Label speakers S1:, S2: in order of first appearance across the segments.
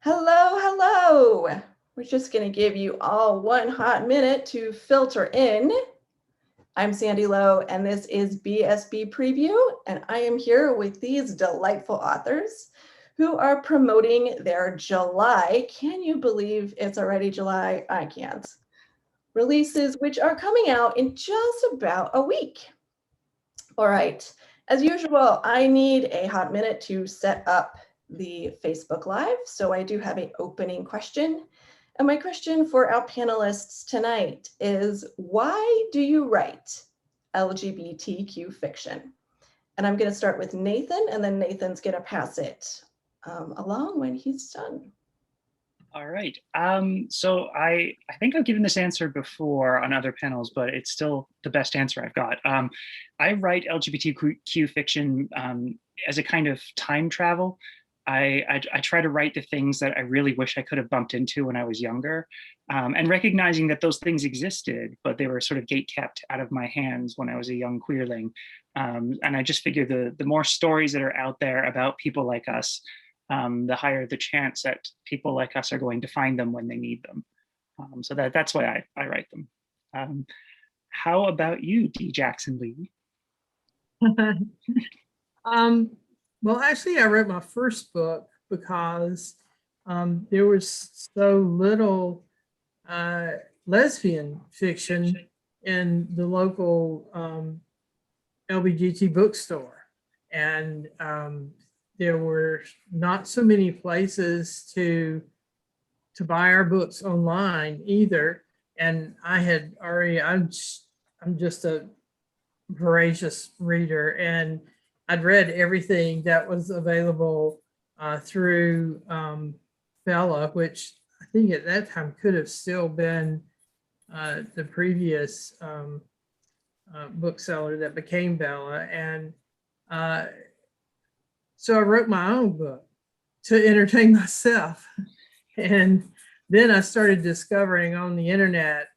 S1: Hello, hello. We're just going to give you all 1 hot minute to filter in. I'm Sandy Lowe, and this is BSB Preview, and I am here with these delightful authors who are promoting their July, can you believe it's already July? I can't. Releases, which are coming out in just about a week. All right, as usual, I need a hot minute to set up the Facebook Live. So I do have an opening question. And my question for our panelists tonight is, why do you write LGBTQ fiction? And I'm going to start with Nathan, and then Nathan's going to pass it along when he's done.
S2: All right. So I think I've given this answer before on other panels, but it's still the best answer I've got. I write LGBTQ fiction as a kind of time travel. I try to write the things that I really wish I could have bumped into when I was younger, and recognizing that those things existed, but they were sort of gate-kept out of my hands when I was a young queerling. And I just figure the more stories that are out there about people like us, the higher the chance that people like us are going to find them when they need them. So that's why I write them. How about you, D. Jackson Leigh?
S3: Well, actually, I wrote my first book because there was so little lesbian fiction in the local LGBT bookstore. And there were not so many places to buy our books online either. And I had already, I'm just a voracious reader, and I'd read everything that was available through Bella, which I think at that time could have still been the previous bookseller that became Bella. And so I wrote my own book to entertain myself. And then I started discovering on the internet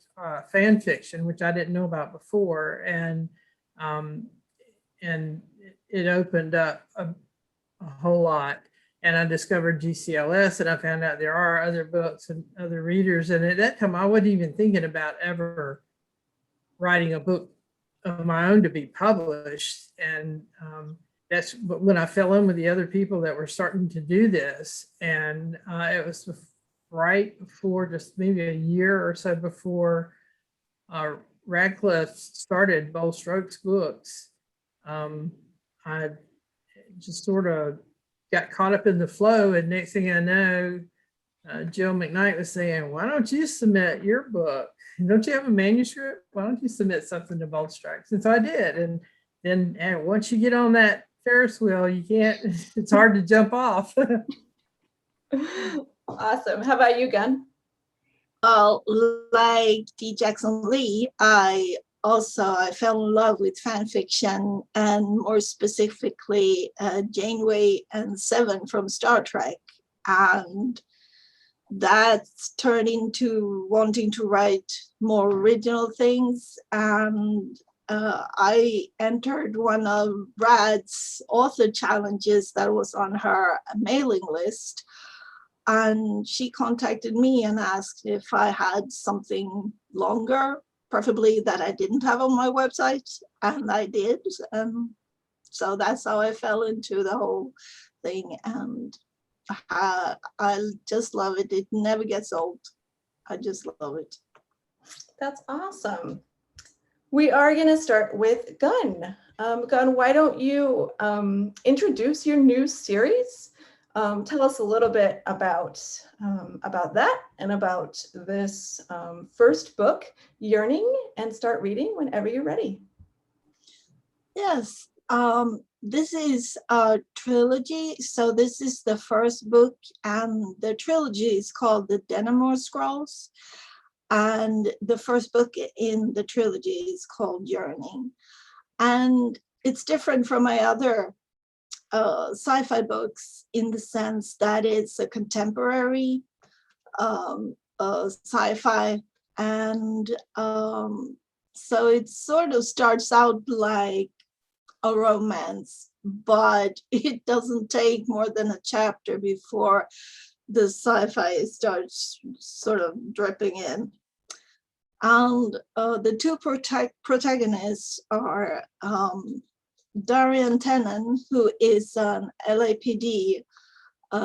S3: fan fiction, which I didn't know about before. And it opened up a whole lot. And I discovered GCLS, and I found out there are other books and other readers. And at that time, I wasn't even thinking about ever writing a book of my own to be published. And that's when I fell in with the other people that were starting to do this. And it was right before, just maybe a year or so before Radcliffe started Bold Strokes Books. I just sort of got caught up in the flow, and next thing I know, Jill McKnight was saying, why don't you submit your book? Don't you have a manuscript? Why don't you submit something to Bold Strokes? And so I did. And then once you get on that Ferris wheel, you can't, it's hard to jump off.
S1: Awesome. How about you, Gunn?
S4: Like D. Jackson Leigh, I fell in love with fan fiction, and more specifically Janeway and Seven from Star Trek. And that turned into wanting to write more original things. And I entered one of Rad's author challenges that was on her mailing list. And she contacted me and asked if I had something longer, preferably that I didn't have on my website, and I did. So that's how I fell into the whole thing, and I just love it. It never gets old. I just love it.
S1: That's awesome. We are going to start with Gunn. Gunn, why don't you introduce your new series? Tell us a little bit about that and about this first book, Yearning, and start reading whenever you're ready.
S4: Yes, this is a trilogy. So this is the first book, and the trilogy is called the Denimore Scrolls. And the first book in the trilogy is called Yearning. And it's different from my other sci-fi books in the sense that it's a contemporary sci-fi, and so it sort of starts out like a romance, but it doesn't take more than a chapter before the sci-fi starts sort of dripping in. And the two protagonists are Darian Tennant, who is an LAPD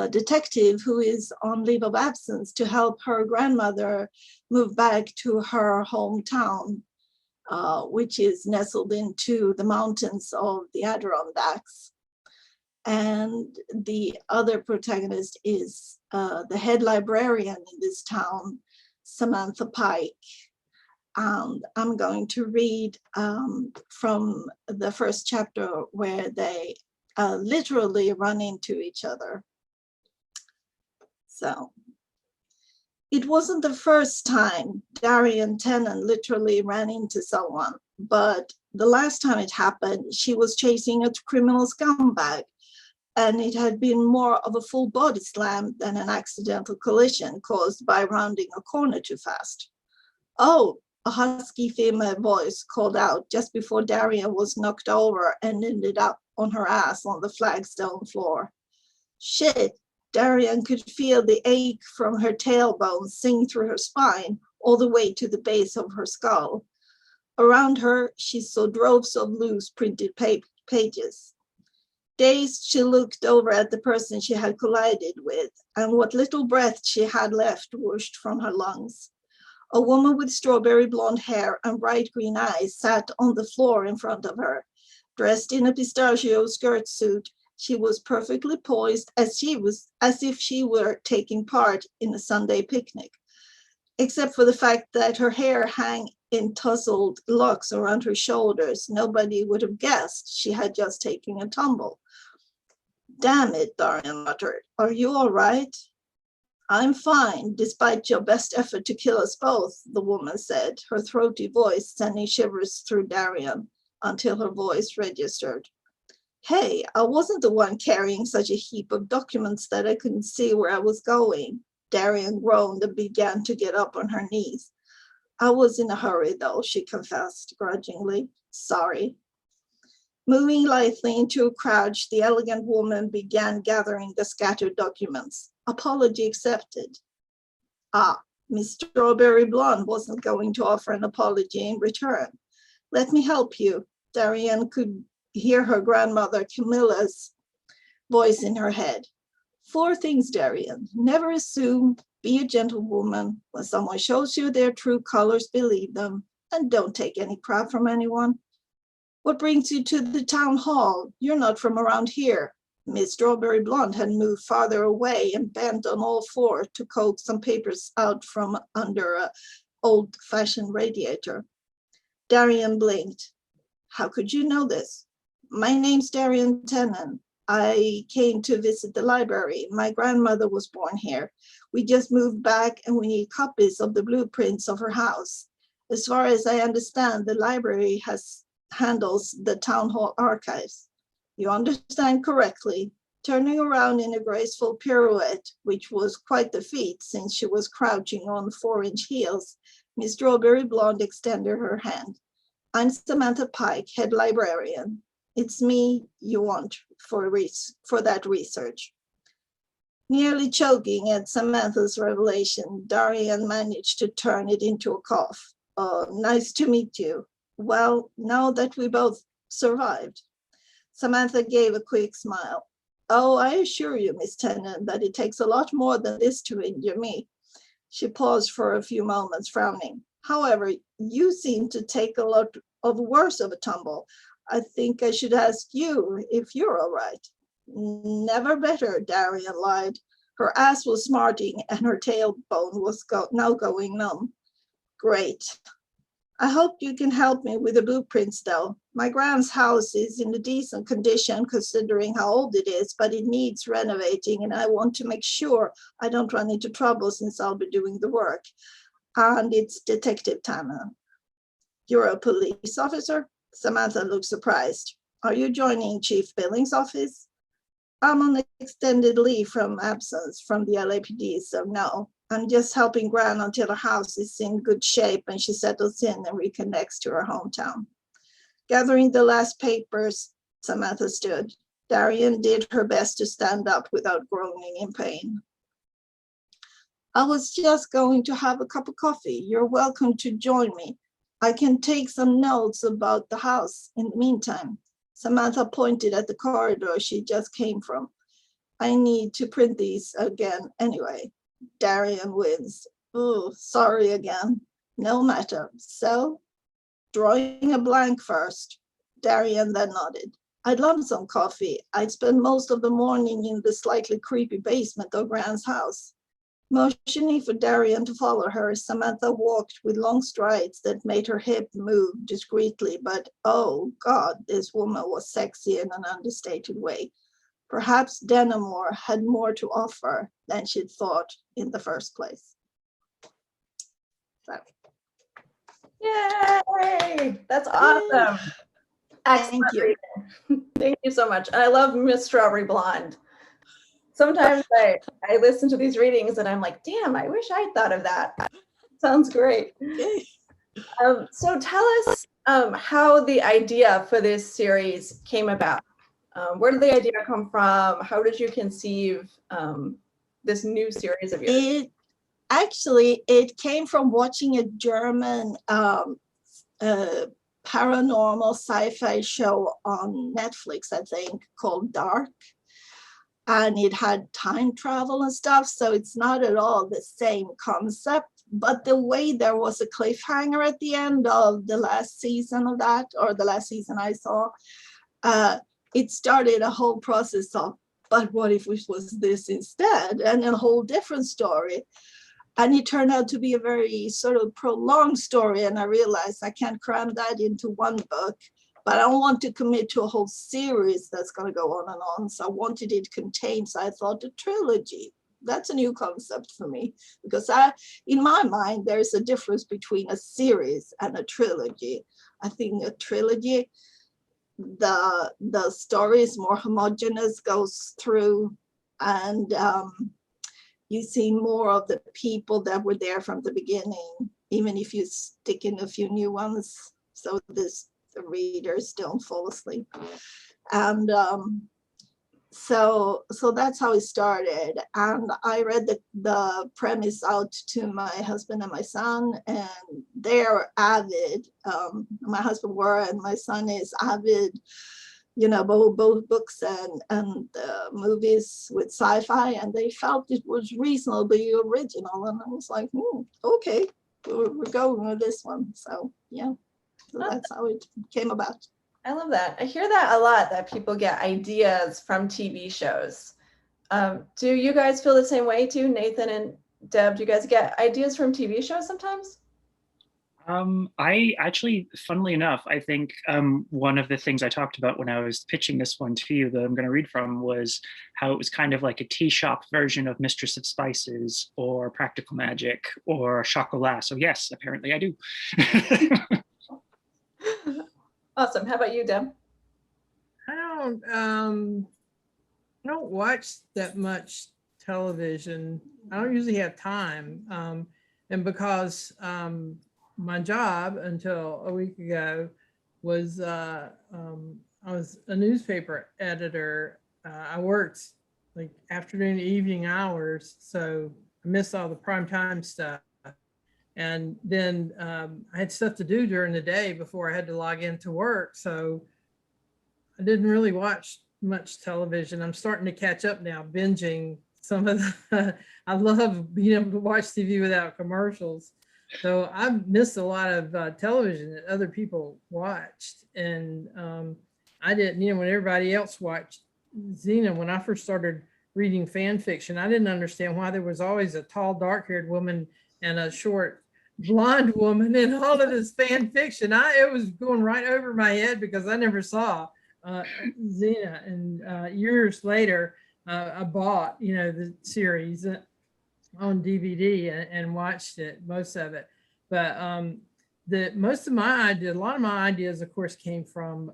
S4: detective who is on leave of absence to help her grandmother move back to her hometown, which is nestled into the mountains of the Adirondacks. And the other protagonist is the head librarian in this town, Samantha Pike. And I'm going to read from the first chapter where they literally run into each other. So, it wasn't the first time Darian Tennant literally ran into someone, but the last time it happened, she was chasing a criminal scumbag, and it had been more of a full body slam than an accidental collision caused by rounding a corner too fast. Oh, a husky female voice called out just before Darian was knocked over and ended up on her ass on the flagstone floor. Shit, Darian could feel the ache from her tailbone sink through her spine all the way to the base of her skull. Around her, she saw droves of loose printed pages. Dazed, she looked over at the person she had collided with, and what little breath she had left whooshed from her lungs. A woman with strawberry blonde hair and bright green eyes sat on the floor in front of her. Dressed in a pistachio skirt suit, she was perfectly poised as if she were taking part in a Sunday picnic, except for the fact that her hair hung in tousled locks around her shoulders. Nobody would have guessed she had just taken a tumble. Damn it, Darian muttered. Are you all right? I'm fine, despite your best effort to kill us both, the woman said, her throaty voice sending shivers through Darian until her voice registered. Hey, I wasn't the one carrying such a heap of documents that I couldn't see where I was going. Darian groaned and began to get up on her knees. I was in a hurry, though, she confessed grudgingly. Sorry. Moving lightly into a crouch, the elegant woman began gathering the scattered documents. Apology accepted. Ah, Miss Strawberry Blonde wasn't going to offer an apology in return. Let me help you. Darian could hear her grandmother Camilla's voice in her head. 4 things, Darian. Never assume, be a gentlewoman. When someone shows you their true colors, believe them, and don't take any crap from anyone. What brings you to the town hall? You're not from around here. Miss Strawberry Blonde had moved farther away and bent on all 4 to coax some papers out from under an old-fashioned radiator. Darian blinked. How could you know this? My name's Darian Tennant. I came to visit the library. My grandmother was born here. We just moved back and we need copies of the blueprints of her house. As far as I understand, the library handles the town hall archives. You understand correctly. Turning around in a graceful pirouette, which was quite the feat since she was crouching on 4-inch heels, Miss Strawberry Blonde extended her hand. I'm Samantha Pike, head librarian. It's me you want for that research. Nearly choking at Samantha's revelation, Darian managed to turn it into a cough. Nice to meet you. Well, now that we both survived. Samantha gave a quick smile. Oh, I assure you, Miss Tennant, that it takes a lot more than this to injure me. She paused for a few moments, frowning. However, you seem to take a lot of worse of a tumble. I think I should ask you if you're all right. Never better, Darian lied. Her ass was smarting and her tailbone was now going numb. Great. I hope you can help me with the blueprints, though. My grand's house is in a decent condition considering how old it is, but it needs renovating, and I want to make sure I don't run into trouble since I'll be doing the work. And it's detective time. You're a police officer? Samantha looked surprised. Are you joining Chief Billings' office? I'm on extended leave from absence from the LAPD, so no. I'm just helping Gran until her house is in good shape and she settles in and reconnects to her hometown. Gathering the last papers, Samantha stood. Darian did her best to stand up without groaning in pain. I was just going to have a cup of coffee. You're welcome to join me. I can take some notes about the house in the meantime. Samantha pointed at the corridor she just came from. I need to print these again anyway. Darian wins. Oh, sorry again. No matter. So, drawing a blank first. Darian then nodded. I'd love some coffee. I'd spend most of the morning in the slightly creepy basement of Gran's house. Motioning for Darian to follow her, Samantha walked with long strides that made her hip move discreetly, but oh God, this woman was sexy in an understated way. Perhaps Denimore had more to offer than she'd thought in the first place. So.
S1: Yay! That's awesome. Excellent.
S4: Thank you.
S1: Thank you so much. And I love Miss Strawberry Blonde. Sometimes I listen to these readings and I'm like, damn, I wish I'd thought of that. Sounds great. So tell us how the idea for this series came about. Where did the idea come from? How did you conceive this new series of yours?
S4: It came from watching a German paranormal sci-fi show on Netflix, I think, called Dark. And it had time travel and stuff, so it's not at all the same concept. But the way there was a cliffhanger at the end of the last season of that, or the last season I saw, it started a whole process of, but what if it was this instead? And a whole different story. And it turned out to be a very sort of prolonged story. And I realized I can't cram that into one book, but I don't want to commit to a whole series that's going to go on and on. So I wanted it contained. So I thought a trilogy. That's a new concept for me, because in my mind, there's a difference between a series and a trilogy. I think a trilogy, the story is more homogeneous, goes through, and you see more of the people that were there from the beginning, even if you stick in a few new ones, so the readers don't fall asleep. And so that's how it started. And I read the premise out to my husband and my son, and they're avid. My husband were, and my son is avid, both books and movies with sci-fi, and they felt it was reasonably original. And I was like, okay, we're going with this one. So yeah, so that's how it came about.
S1: I love that. I hear that a lot, that people get ideas from TV shows. Do you guys feel the same way too? Nathan and Deb, do you guys get ideas from TV shows sometimes?
S2: I actually, funnily enough, I think one of the things I talked about when I was pitching this one to you that I'm going to read from was how it was kind of like a tea shop version of Mistress of Spices or Practical Magic or Chocolat. So yes, apparently I do.
S1: Awesome. How about you, Deb?
S3: I don't watch that much television. I don't usually have time. And because my job until a week ago was I was a newspaper editor. I worked like afternoon, evening hours, so I missed all the primetime stuff. And then I had stuff to do during the day before I had to log into work. So I didn't really watch much television. I'm starting to catch up now, binging some of the, I love being able to watch TV without commercials. So I've missed a lot of television that other people watched. And I didn't, when everybody else watched Xena, when I first started reading fan fiction, I didn't understand why there was always a tall, dark-haired woman and a short blonde woman in all of this fan fiction. It was going right over my head because I never saw Xena. And years later, I bought, the series on DVD and watched it, most of it. But a lot of my ideas, of course, came from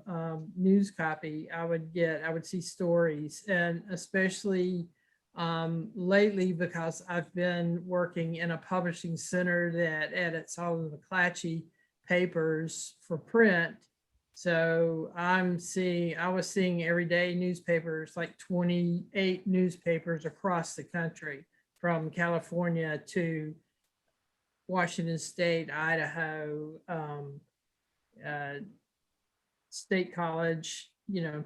S3: news copy. I would see stories, and especially lately, because I've been working in a publishing center that edits all of the McClatchy papers for print. So I was seeing everyday newspapers, like 28 newspapers across the country from California to Washington State, Idaho, State College,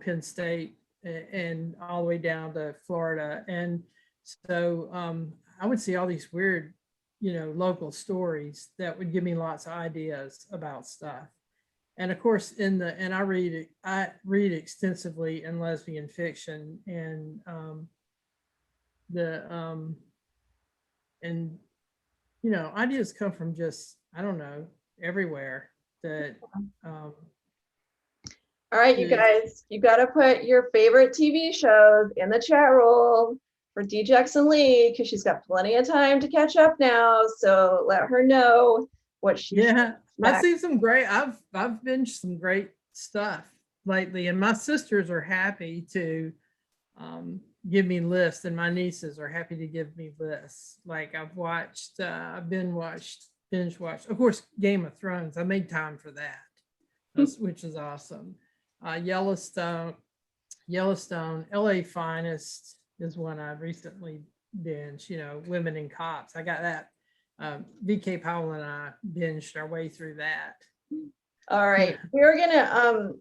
S3: Penn State, and all the way down to Florida. And so I would see all these weird, local stories that would give me lots of ideas about stuff. And of course, I read extensively in lesbian fiction, and ideas come from just, I don't know, everywhere. That
S1: all right, you guys, you got to put your favorite TV shows in the chat roll for DJX and Leigh, because she's got plenty of time to catch up now. So let her know what she.
S3: Yeah, I've seen some great. I've binged some great stuff lately, and my sisters are happy to give me lists, and my nieces are happy to give me lists. Like I've binge watched, of course, Game of Thrones. I made time for that, which is awesome. Yellowstone, LA Finest is one I recently binged, Women in Cops. I got that. VK Powell and I binged our way through that.
S1: All right, we're gonna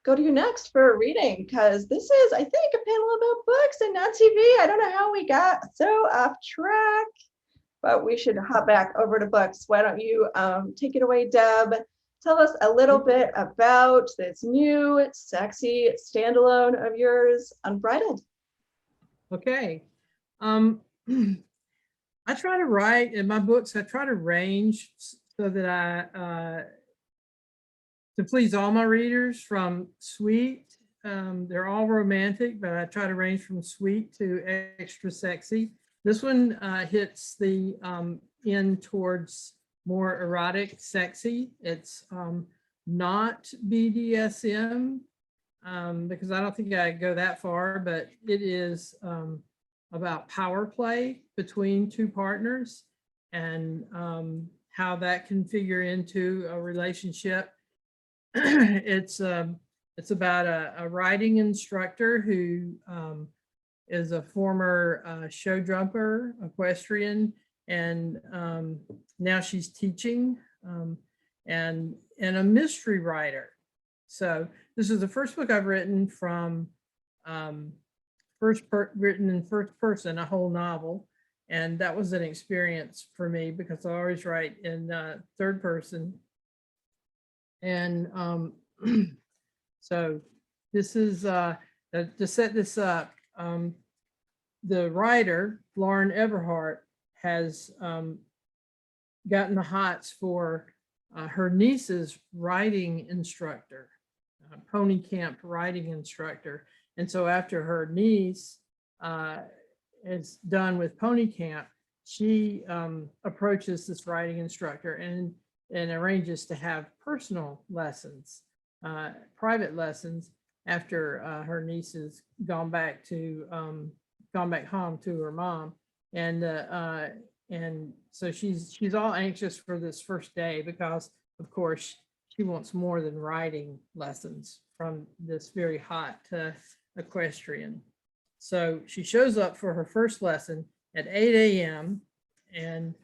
S1: go to you next for a reading, because this is, I think, a panel about books and not TV. I don't know how we got so off track, but we should hop back over to books. Why don't you take it away, Deb? Tell us a little bit about this new sexy standalone of yours, Unbridled.
S3: Okay. I try to write in my books, I try to range so that to please all my readers, from sweet, they're all romantic, but I try to range from sweet to extra sexy. This one hits the end towards more erotic, sexy. It's not BDSM, because I don't think I go that far, but it is about power play between two partners, and how that can figure into a relationship. It's about a riding instructor who is a former show jumper, equestrian, and now she's teaching, and a mystery writer. So this is the first book I've written from written in first person, a whole novel, and that was an experience for me because I always write in third person. And so this is to set this up. The writer, Lauren Everhart, has gotten the hots for her niece's riding instructor, pony camp riding instructor. And so after her niece is done with pony camp, she approaches this riding instructor and arranges to have personal lessons, private lessons, after her niece has gone back home to her mom. And so she's all anxious for this first day because, of course, she wants more than riding lessons from this very hot equestrian. So she shows up for her first lesson at 8 a.m. and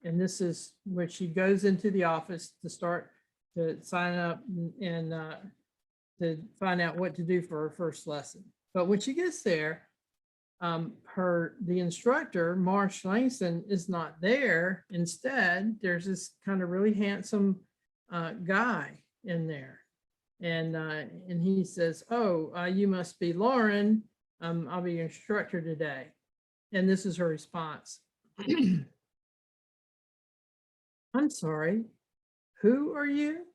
S3: this is when she goes into the office to sign up and to find out what to do for her first lesson. But when she gets there, the instructor, Marsh Langston, is not there. Instead, there's this kind of really handsome guy in there. And he says, "Oh, you must be Lauren. I'll be your instructor today." And this is her response. "I'm sorry, who are you?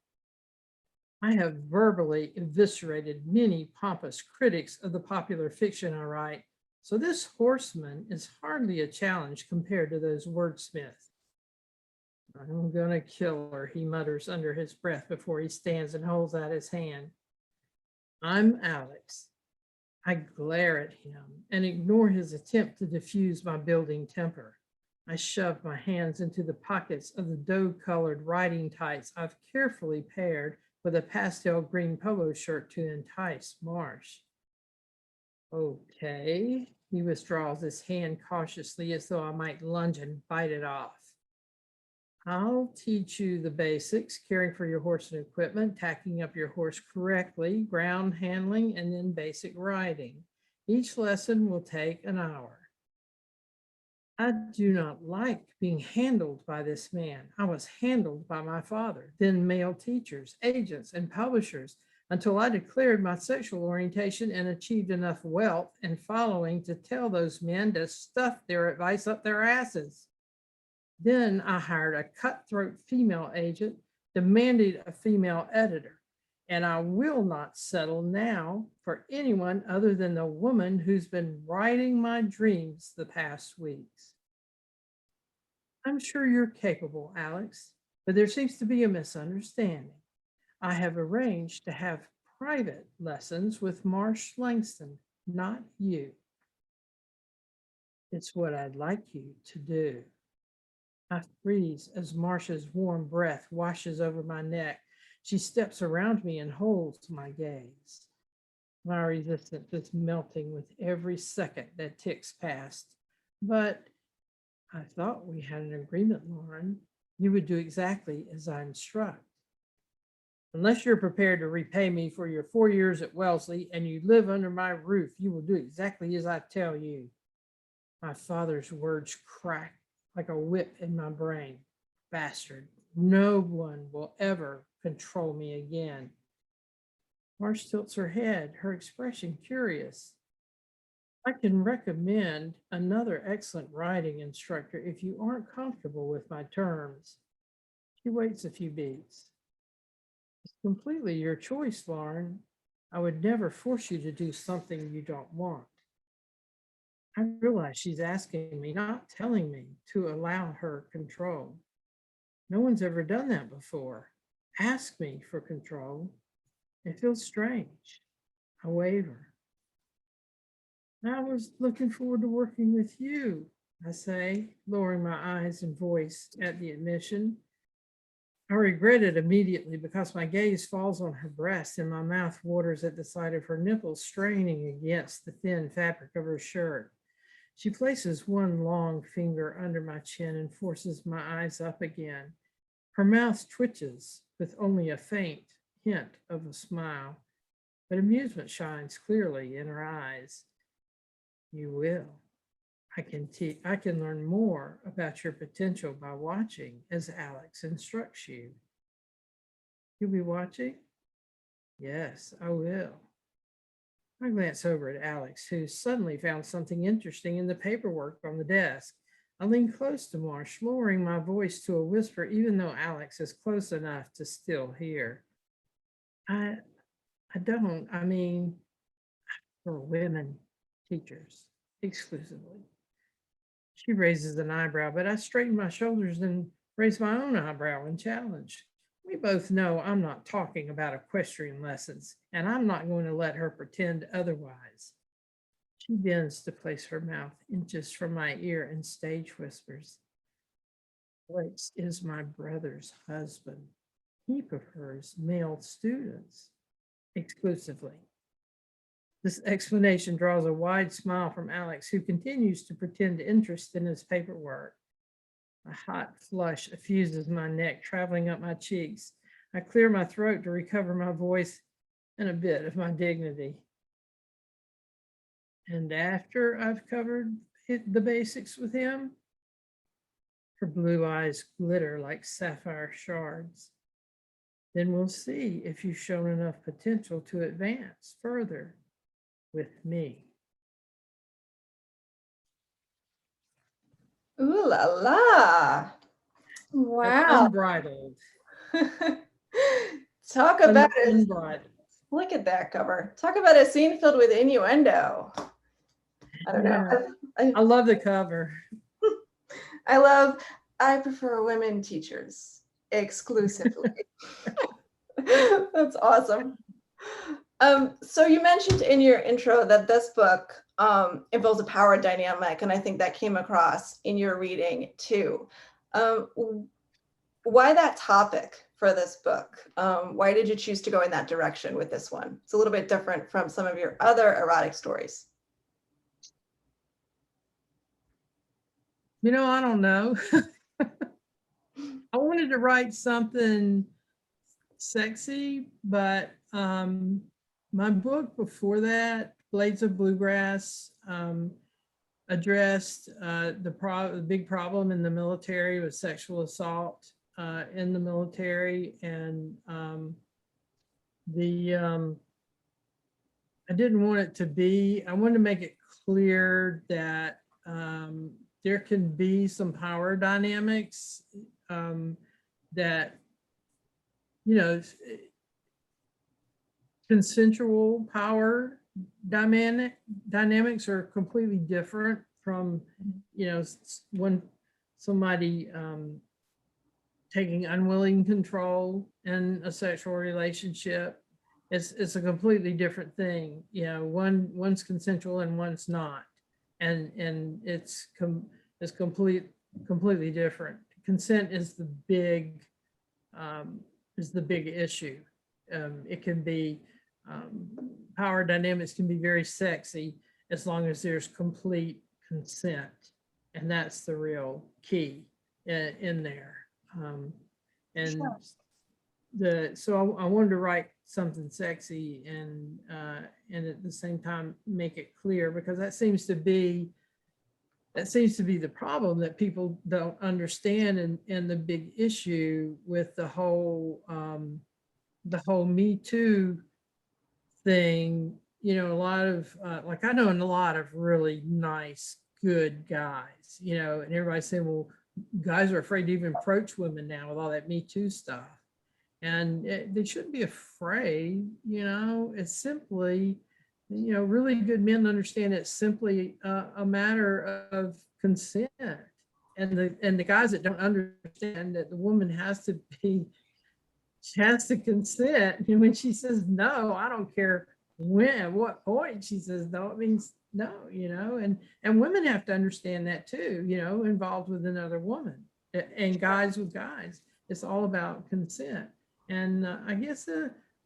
S3: I have verbally eviscerated many pompous critics of the popular fiction I write, so this horseman is hardly a challenge compared to those wordsmiths." "I'm gonna kill her," he mutters under his breath before he stands and holds out his hand. "I'm Alex." I glare at him and ignore his attempt to diffuse my building temper. I shove my hands into the pockets of the dough-colored riding tights I've carefully paired with a pastel green polo shirt to entice Marsh. "Okay," He withdraws his hand cautiously as though I might lunge and bite it off. I'll teach you the basics: caring for your horse and equipment, tacking up your horse correctly, ground handling, and then basic riding. Each lesson will take an hour. I do not like being handled by this man. I was handled by my father, then male teachers, agents, and publishers, until I declared my sexual orientation and achieved enough wealth and following to tell those men to stuff their advice up their asses. Then I hired a cutthroat female agent, demanded a female editor, and I will not settle now for anyone other than the woman who's been writing my dreams the past weeks. I'm sure you're capable, Alex, but there seems to be a misunderstanding. I have arranged to have private lessons with Marsh Langston, not you. It's what I'd like you to do. I freeze as Marsh's warm breath washes over my neck. She steps around me and holds my gaze. My resistance is melting with every second that ticks past. But I thought we had an agreement, Lauren. You would do exactly as I instruct. Unless you're prepared to repay me for your 4 years at Wellesley and you live under my roof, you will do exactly as I tell you. My father's words crack like a whip in my brain. Bastard, no one will ever control me again. Marsh tilts her head, her expression curious. I can recommend another excellent riding instructor if you aren't comfortable with my terms. She waits a few beats. It's completely your choice, Lauren. I would never force you to do something you don't want. I realize she's asking me, not telling me, to allow her control. No one's ever done that before. Ask me for control. It feels strange. I waver. I was looking forward to working with you, I say, lowering my eyes and voice at the admission. I regret it immediately because my gaze falls on her breast and my mouth waters at the sight of her nipples straining against the thin fabric of her shirt. She places one long finger under my chin and forces my eyes up again. Her mouth twitches with only a faint hint of a smile, but amusement shines clearly in her eyes. You will. I can learn more about your potential by watching as Alex instructs you. You'll be watching? Yes, I will. I glance over at Alex, who suddenly found something interesting in the paperwork on the desk. I lean close to Marsh, lowering my voice to a whisper, even though Alex is close enough to still hear. I mean, for women teachers exclusively. She raises an eyebrow, but I straighten my shoulders and raise my own eyebrow in challenge. We both know I'm not talking about equestrian lessons, and I'm not going to let her pretend otherwise. She bends to place her mouth inches from my ear and stage whispers. Alex is my brother's husband. He prefers male students exclusively. This explanation draws a wide smile from Alex, who continues to pretend interest in his paperwork. A hot flush effuses my neck, traveling up my cheeks. I clear my throat to recover my voice and a bit of my dignity. And after I've covered the basics with him, her blue eyes glitter like sapphire shards. Then we'll see if you've shown enough potential to advance further with me.
S1: Ooh la la. Wow.
S3: Unbridled.
S1: Talk about it.
S3: Unbridled.
S1: Look at that cover. Talk about a scene filled with innuendo. I don't know.
S3: I love the cover.
S1: I prefer women teachers exclusively. That's awesome. So you mentioned in your intro that this book involves a power dynamic, and I think that came across in your reading too. Why that topic for this book? Why did you choose to go in that direction with this one? It's a little bit different from some of your other erotic stories.
S3: I don't know. I wanted to write something sexy, but my book before that, Blades of Bluegrass, addressed the big problem in the military with sexual assault in the military, and I didn't want it to be. I wanted to make it clear that there can be some power dynamics that, consensual power dynamics are completely different from, when somebody taking unwilling control in a sexual relationship. It's a completely different thing. One's consensual and one's not, and it's completely different. Consent is the big issue. It can be power dynamics can be very sexy as long as there's complete consent, and that's the real key in there. And
S4: Sure.
S3: so I wanted to write something sexy and at the same time make it clear, because that seems to be the problem that people don't understand, and the big issue with the whole Me Too thing. A lot of I know a lot of really nice, good guys, and everybody's saying, well, guys are afraid to even approach women now with all that Me Too stuff. And they shouldn't be afraid. It's simply, really good men understand it's simply a matter of consent. And the guys that don't understand that the woman has to consent. And when she says no, I don't care at what point she says no, it means no, and women have to understand that too, involved with another woman, and guys with guys. It's all about consent. And I guess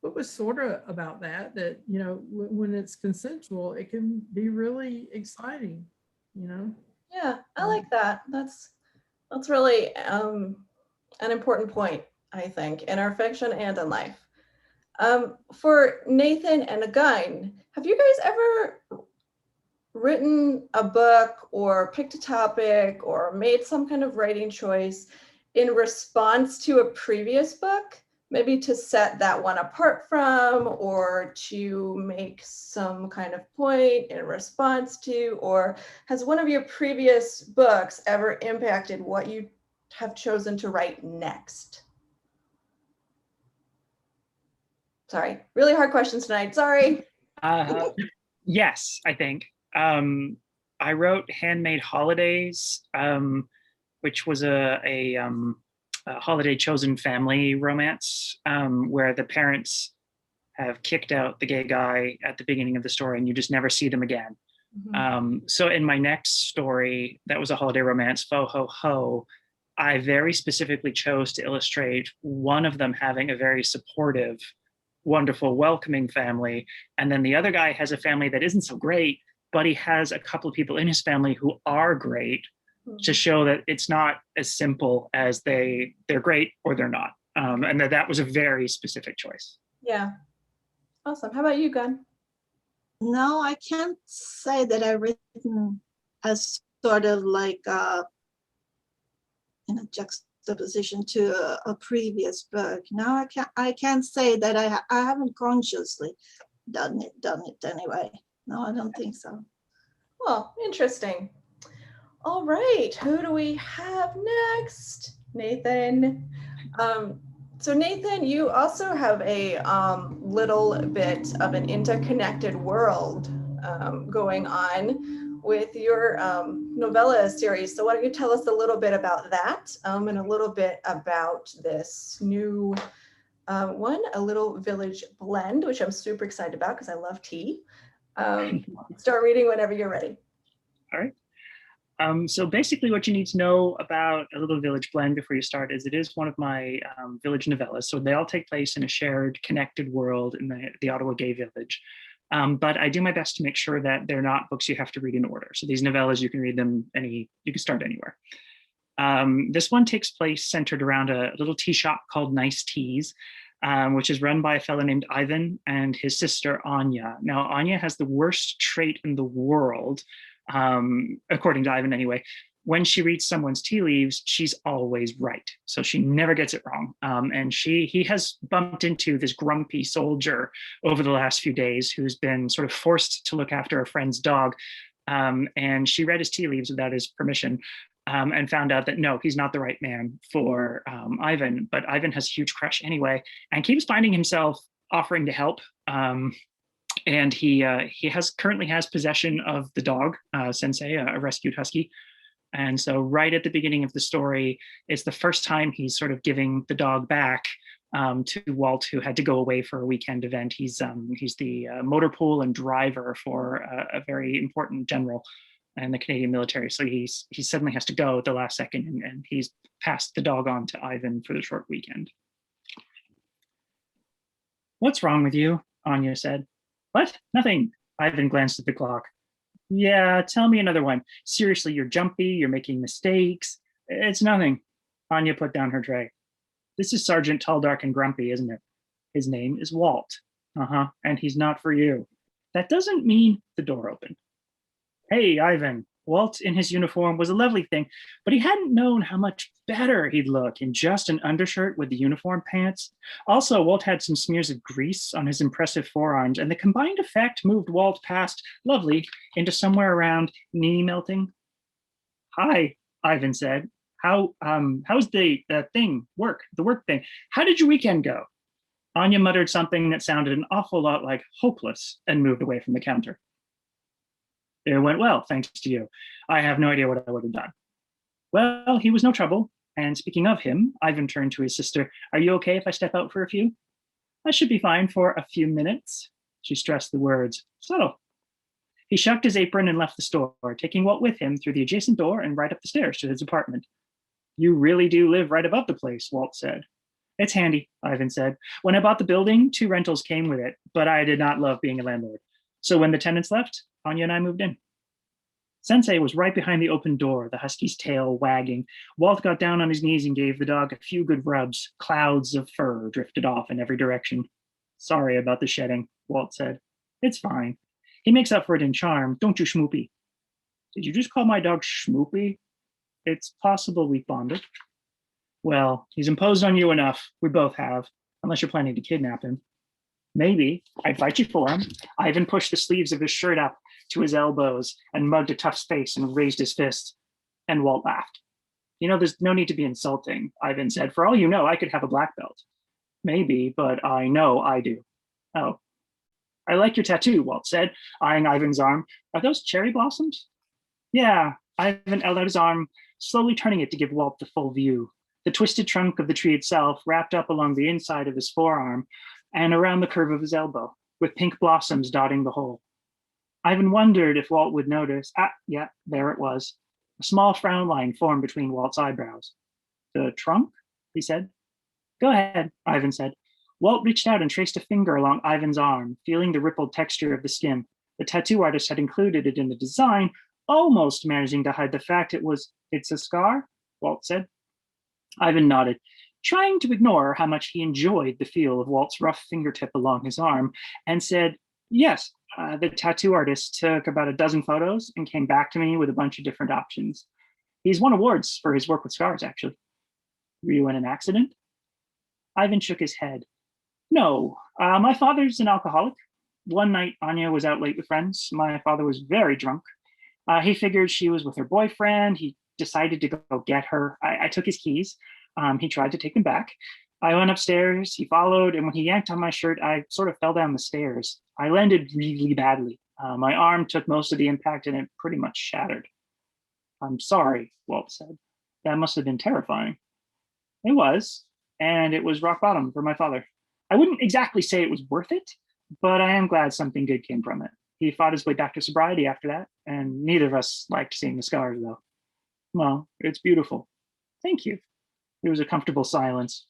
S3: what was sort of about that, when it's consensual, it can be really exciting,
S1: Yeah, I like that. That's really an important point, I think, in our fiction and in life. For Nathan and Again, have you guys ever written a book or picked a topic or made some kind of writing choice in response to a previous book? Maybe to set that one apart from, or to make some kind of point in response to, or has one of your previous books ever impacted what you have chosen to write next? Sorry, really hard questions tonight, sorry.
S2: Yes, I think. I wrote Handmade Holidays, which was a holiday chosen family romance, where the parents have kicked out the gay guy at the beginning of the story and you just never see them again.
S1: Mm-hmm.
S2: So in my next story, that was a holiday romance, Fo Ho Ho, I very specifically chose to illustrate one of them having a very supportive, wonderful, welcoming family. And then the other guy has a family that isn't so great, but he has a couple of people in his family who are great, to show that it's not as simple as they're great or they're not. And that was a very specific choice.
S1: Yeah. Awesome. How about you, Gunn?
S4: No, I can't say that I've written as sort of like in a juxtaposition to a previous book. No, I can't say that I haven't consciously done it anyway. No, I don't think so.
S1: Well, interesting. All right, who do we have next? Nathan. So Nathan, you also have a little bit of an interconnected world going on with your novella series. So why don't you tell us a little bit about that and a little bit about this new one, A Little Village Blend, which I'm super excited about because I love tea. Start reading whenever you're ready.
S2: All right. So basically what you need to know about A Little Village Blend before you start is it is one of my village novellas. So they all take place in a shared connected world in the Ottawa Gay Village. But I do my best to make sure that they're not books you have to read in order. So these novellas, you can read them you can start anywhere. This one takes place centered around a little tea shop called Nice Teas, which is run by a fellow named Ivan and his sister Anya. Now, Anya has the worst trait in the world, according to Ivan anyway. When she reads someone's tea leaves, she's always right. So she never gets it wrong. And he has bumped into this grumpy soldier over the last few days who's been sort of forced to look after a friend's dog. And she read his tea leaves without his permission. And found out that no, he's not the right man for Ivan, but Ivan has a huge crush anyway, and keeps finding himself offering to help. And he currently has possession of the dog, Sensei, a rescued husky. And so right at the beginning of the story, it's the first time he's sort of giving the dog back to Walt, who had to go away for a weekend event. He's the motor pool and driver for a very important general in the Canadian military. So he suddenly has to go at the last second, and he's passed the dog on to Ivan for the short weekend. "What's wrong with you?" Anya said. "What? Nothing." Ivan glanced at the clock. "Yeah, tell me another one. Seriously, you're jumpy, you're making mistakes." "It's nothing." Anya put down her tray. "This is Sergeant Tall, Dark, and Grumpy, isn't it? His name is Walt." "Uh-huh, and he's not for you." "That doesn't mean..." The door opened. "Hey, Ivan." Walt in his uniform was a lovely thing, but he hadn't known how much better he'd look in just an undershirt with the uniform pants. Also, Walt had some smears of grease on his impressive forearms, and the combined effect moved Walt past lovely into somewhere around knee melting. "Hi," Ivan said. How's the work thing? How did your weekend go?" Anya muttered something that sounded an awful lot like hopeless and moved away from the counter. "It went well, thanks to you. I have no idea what I would have done." "Well, he was no trouble. And speaking of him," Ivan turned to his sister, "are you okay if I step out for a few?" "I should be fine for a few minutes." She stressed the words. "So." He shucked his apron and left the store, taking Walt with him through the adjacent door and right up the stairs to his apartment. "You really do live right above the place," Walt said. "It's handy," Ivan said. "When I bought the building, 2 rentals came with it, but I did not love being a landlord. So when the tenants left, Anya and I moved in." Sensei was right behind the open door, the husky's tail wagging. Walt got down on his knees and gave the dog a few good rubs. Clouds of fur drifted off in every direction. "Sorry about the shedding," Walt said. "It's fine. He makes up for it in charm, don't you, Schmoopy?" "Did you just call my dog Schmoopy?" "It's possible we bonded." "Well, he's imposed on you enough. We both have, unless you're planning to kidnap him." "Maybe. I'd fight you for him." Ivan pushed the sleeves of his shirt up to his elbows and mugged a tough face and raised his fist. And Walt laughed. "You know, there's no need to be insulting," Ivan said. "For all you know, I could have a black belt." "Maybe, but I know I do." "Oh. I like your tattoo," Walt said, eyeing Ivan's arm. "Are those cherry blossoms?" "Yeah." Ivan held out his arm, slowly turning it to give Walt the full view. The twisted trunk of the tree itself wrapped up along the inside of his forearm and around the curve of his elbow, with pink blossoms dotting the whole. Ivan wondered if Walt would notice. Yeah, there it was. A small frown line formed between Walt's eyebrows. "The trunk?" he said. "Go ahead," Ivan said. Walt reached out and traced a finger along Ivan's arm, feeling the rippled texture of the skin. The tattoo artist had included it in the design, almost managing to hide the fact "It's a scar?" Walt said. Ivan nodded, trying to ignore how much he enjoyed the feel of Walt's rough fingertip along his arm, and said, "Yes." The tattoo artist took about a dozen photos and came back to me with a bunch of different options. He's won awards for his work with scars, actually. "Were you in an accident?" Ivan shook his head. "No, my father's an alcoholic. One night, Anya was out late with friends. My father was very drunk. He figured she was with her boyfriend. He decided to go get her. I took his keys. He tried to take them back. I went upstairs, he followed, and when he yanked on my shirt, I sort of fell down the stairs. I landed really badly. My arm took most of the impact and it pretty much shattered." "I'm sorry," Walt said. "That must have been terrifying." "It was, and it was rock bottom for my father. I wouldn't exactly say it was worth it, but I am glad something good came from it. He fought his way back to sobriety after that, and neither of us liked seeing the scars, though." "Well, it's beautiful." "Thank you." There was a comfortable silence.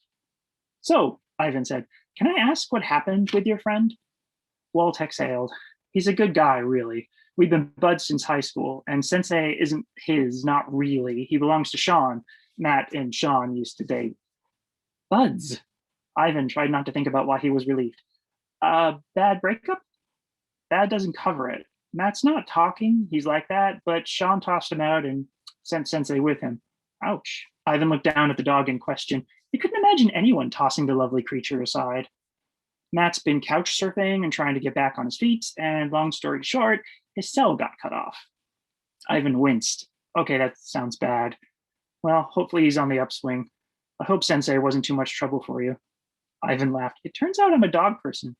S2: "So," Ivan said, "can I ask what happened with your friend?" Walt exhaled. He's a good guy, really. We've been buds since high school, and Sensei isn't his, not really. He belongs to Sean. Matt and Sean used to date. Buds. Ivan tried not to think about why he was relieved. Bad breakup? Bad doesn't cover it. Matt's not talking, he's like that, but Sean tossed him out and sent Sensei with him. Ouch. Ivan looked down at the dog in question. He couldn't imagine anyone tossing the lovely creature aside. Matt's been couch surfing and trying to get back on his feet, and long story short, his cell got cut off. Ivan winced. Okay, that sounds bad. Well, hopefully he's on the upswing. I hope Sensei wasn't too much trouble for you. Ivan laughed. It turns out I'm a dog person.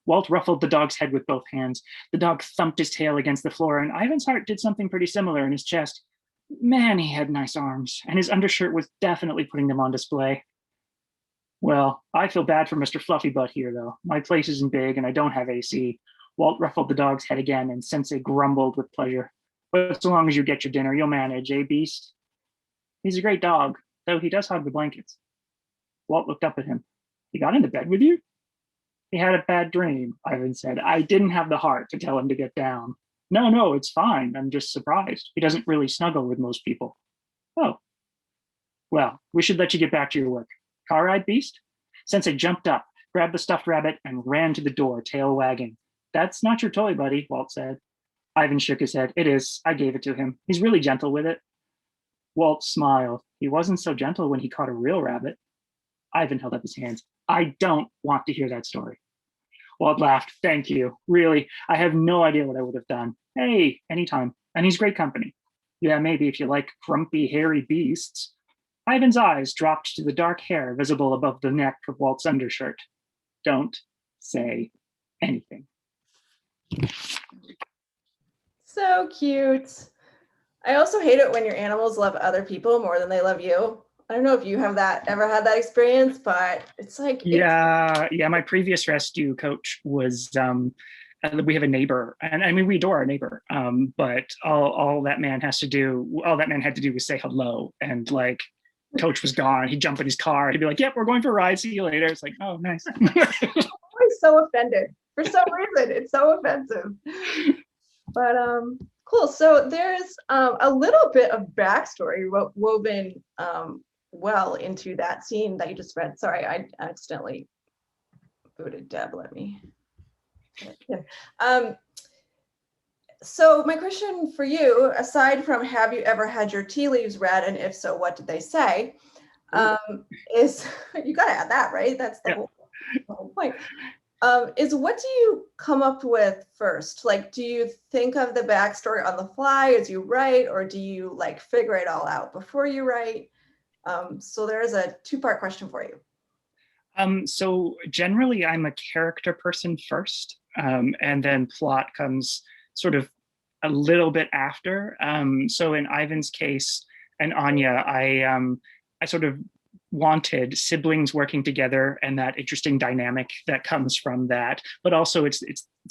S2: Walt ruffled the dog's head with both hands. The dog thumped his tail against the floor, and Ivan's heart did something pretty similar in his chest. Man, he had nice arms, and his undershirt was definitely putting them on display. Well, I feel bad for Mr. Fluffy Butt here, though. My place isn't big, and I don't have AC. Walt ruffled the dog's head again, and Sensei grumbled with pleasure. But so long as you get your dinner, you'll manage, eh, Beast? He's a great dog, though he does hug the blankets. Walt looked up at him. He got into bed with you? He had a bad dream, Ivan said. I didn't have the heart to tell him to get down. No, it's fine. I'm just surprised. He doesn't really snuggle with most people. Oh. Well, we should let you get back to your work. Car ride, Beast? Sensei jumped up, grabbed the stuffed rabbit, and ran to the door, tail wagging. That's not your toy, buddy, Walt said. Ivan shook his head. It is. I gave it to him. He's really gentle with it. Walt smiled. He wasn't so gentle when he caught a real rabbit. Ivan held up his hands. I don't want to hear that story. Walt laughed. Thank you. Really, I have no idea what I would have done. Hey, anytime. And he's great company. Yeah, maybe if you like grumpy, hairy beasts. Ivan's eyes dropped to the dark hair visible above the neck of Walt's undershirt. Don't say anything.
S1: So cute. I also hate it when your animals love other people more than they love you. I don't know if you have ever had that experience, but it's like
S2: yeah. My previous rescue coach was we have a neighbor, and I mean we adore our neighbor, but all that man had to do was say hello, and like coach was gone. He'd jump in his car, he'd be like, "Yep, we're going for a ride. See you later." It's like, oh, nice.
S1: I'm always so offended for some reason. It's so offensive. But cool. So there's a little bit of backstory woven well into that scene that you just read. Sorry, I accidentally booted Deb. Let me. So my question for you, aside from have you ever had your tea leaves read, and if so, what did they say? Is you got to add that, right? That's the whole point. Is what do you come up with first? Like, do you think of the backstory on the fly as you write, or do you like figure it all out before you write? So there is a two-part question for you.
S2: So generally I'm a character person first, and then plot comes sort of a little bit after. So in Ivan's case and Anya, I sort of wanted siblings working together and that interesting dynamic that comes from that, but also it's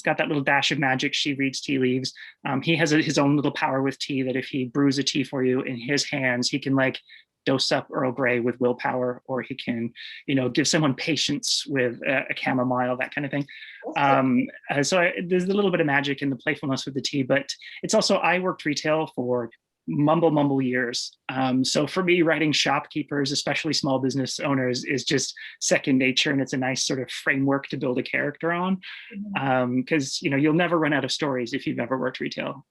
S2: got that little dash of magic. She reads tea leaves. He has his own little power with tea, that if he brews a tea for you in his hands, he can like dose up Earl Grey with willpower, or he can, give someone patience with a chamomile, that kind of thing. So there's a little bit of magic in the playfulness with the tea, but it's also, I worked retail for mumble years. So for me, writing shopkeepers, especially small business owners, is just second nature, and it's a nice sort of framework to build a character on. Because you'll never run out of stories if you've ever worked retail.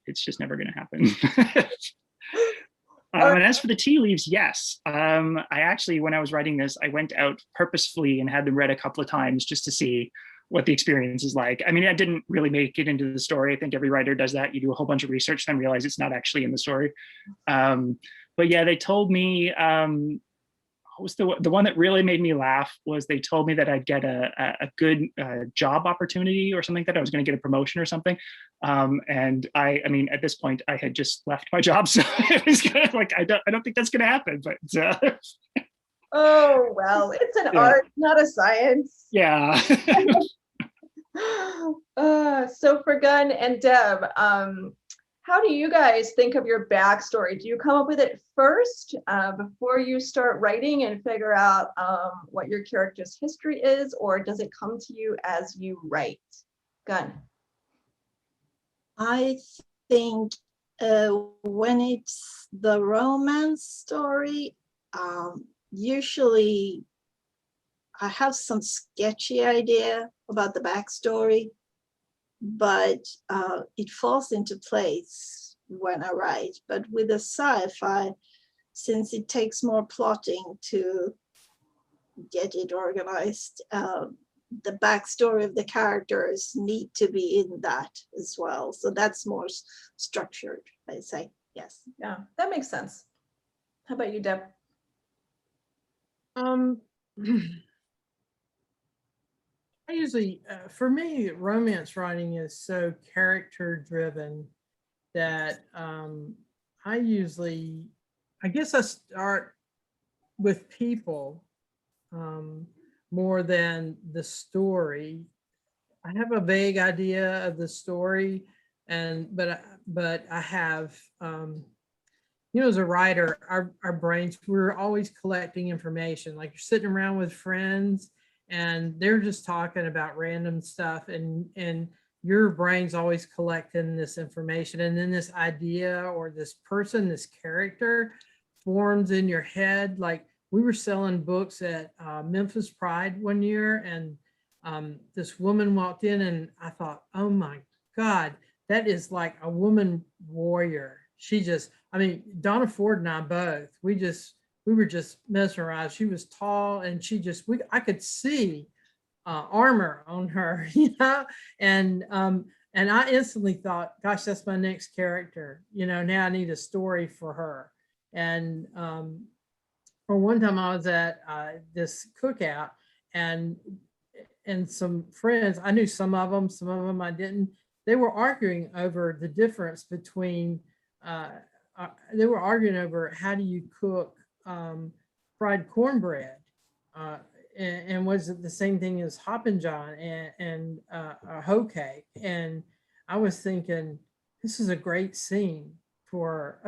S2: It's just never going to happen. And as for the tea leaves, yes. I actually, when I was writing this, I went out purposefully and had them read a couple of times just to see what the experience is like. I mean, I didn't really make it into the story. I think every writer does that. You do a whole bunch of research, then realize it's not actually in the story. But yeah, they told me, what was the one that really made me laugh was they told me that I'd get a good job opportunity or something, that I was going to get a promotion or something. And I mean, at this point, I had just left my job, so it was kind of like, I don't think that's going to happen. But
S1: oh well, it's an art, not a science.
S2: Yeah.
S1: So for Gunn and Deb, how do you guys think of your backstory? Do you come up with it first before you start writing and figure out what your character's history is, or does it come to you as you write? Gun.
S4: I think when it's the romance story, usually I have some sketchy idea about the backstory, but it falls into place when I write. But with a sci-fi, since it takes more plotting to get it organized, the backstory of the characters need to be in that as well. So that's more structured, I say. Yes.
S1: Yeah, that makes sense. How about you, Deb?
S3: I usually, for me, romance writing is so character driven that I guess I start with people more than the story. I have a vague idea of the story, but I have, as a writer, our brains, we're always collecting information. Like you're sitting around with friends and they're just talking about random stuff, and your brain's always collecting this information, and then this idea or this person, this character forms in your head. Like we were selling books at Memphis Pride one year, and this woman walked in, and I thought, oh my God, that is like a woman warrior. Donna Ford and I both, we were just mesmerized. She was tall, and I could see armor on her, and I instantly thought, gosh, that's my next character. Now I need a story for her. And or one time I was at this cookout, and some friends, I knew some of them I didn't. They were arguing over the difference between. They were arguing over how do you cook fried cornbread, and was it the same thing as Hoppin' John and a hoe cake? And I was thinking, this is a great scene for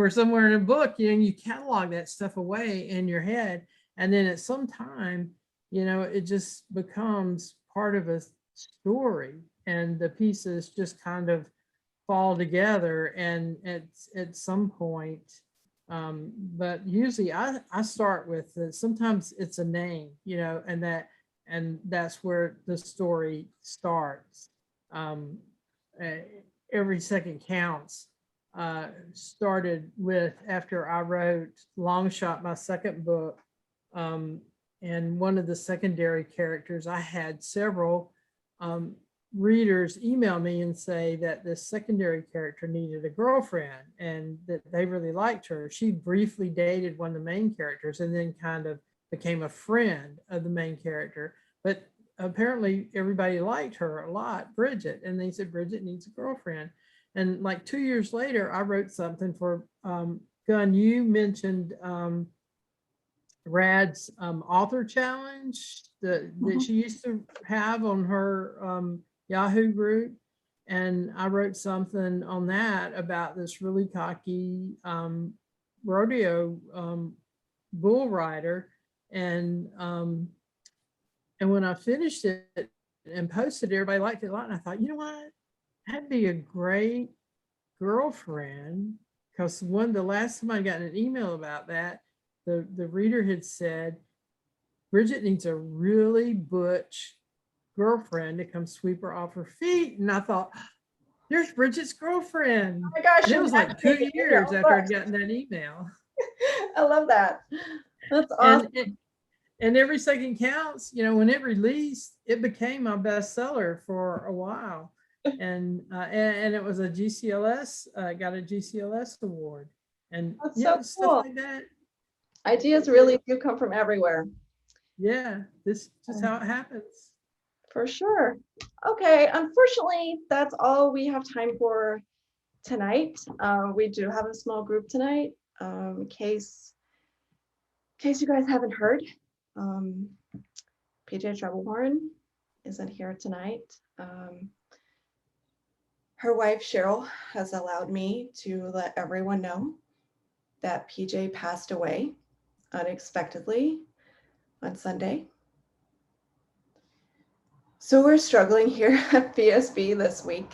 S3: somewhere in a book. You catalog that stuff away in your head, and then at some time, it just becomes part of a story, and the pieces just kind of fall together, and at some point, but usually I start with sometimes it's a name, and that's where the story starts. Every Second Counts started with, after I wrote Long Shot, my second book, and one of the secondary characters, I had several readers email me and say that this secondary character needed a girlfriend and that they really liked her. She briefly dated one of the main characters and then kind of became a friend of the main character. But apparently everybody liked her a lot, Bridget, and they said, Bridget needs a girlfriend. And like 2 years later, I wrote something for Gun. You mentioned Rad's author challenge that she used to have on her Yahoo group, and I wrote something on that about this really cocky rodeo bull rider, and when I finished it and posted it, everybody liked it a lot, and I thought, you know what, that'd be a great girlfriend, because the last time I got an email about that, the reader had said, Bridget needs a really butch girlfriend to come sweep her off her feet. And I thought, there's Bridget's girlfriend.
S1: Oh my gosh.
S3: And it was like 2 years after I'd gotten that email.
S1: I love that. That's awesome.
S3: And Every Second Counts, when it released, it became my bestseller for a while. And it was a GCLS, got a GCLS award. And
S1: that's so cool.
S3: Stuff like that.
S1: Ideas really do come from everywhere.
S3: Yeah, this is just how it happens.
S1: For sure. Okay, unfortunately, that's all we have time for tonight. We do have a small group tonight, in case you guys haven't heard. PJ Treblehorn isn't here tonight. her wife, Cheryl, has allowed me to let everyone know that PJ passed away unexpectedly on Sunday. So we're struggling here at BSB this week.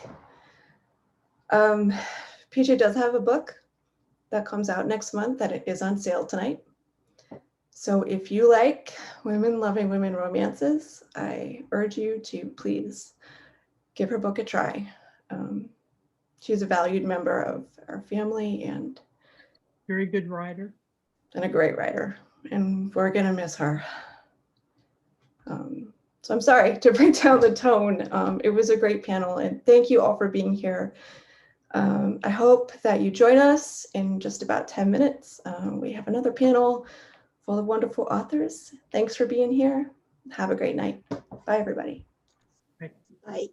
S1: PJ does have a book that comes out next month that it is on sale tonight. So if you like women loving women romances, I urge you to please give her book a try. She's a valued member of our family and
S3: Very good writer.
S1: a great writer, and we're gonna miss her. So I'm sorry to bring down the tone. It was a great panel, and thank you all for being here. I hope that you join us in just about 10 minutes. We have another panel full of wonderful authors. Thanks for being here. Have a great night. Bye, everybody.
S4: Bye.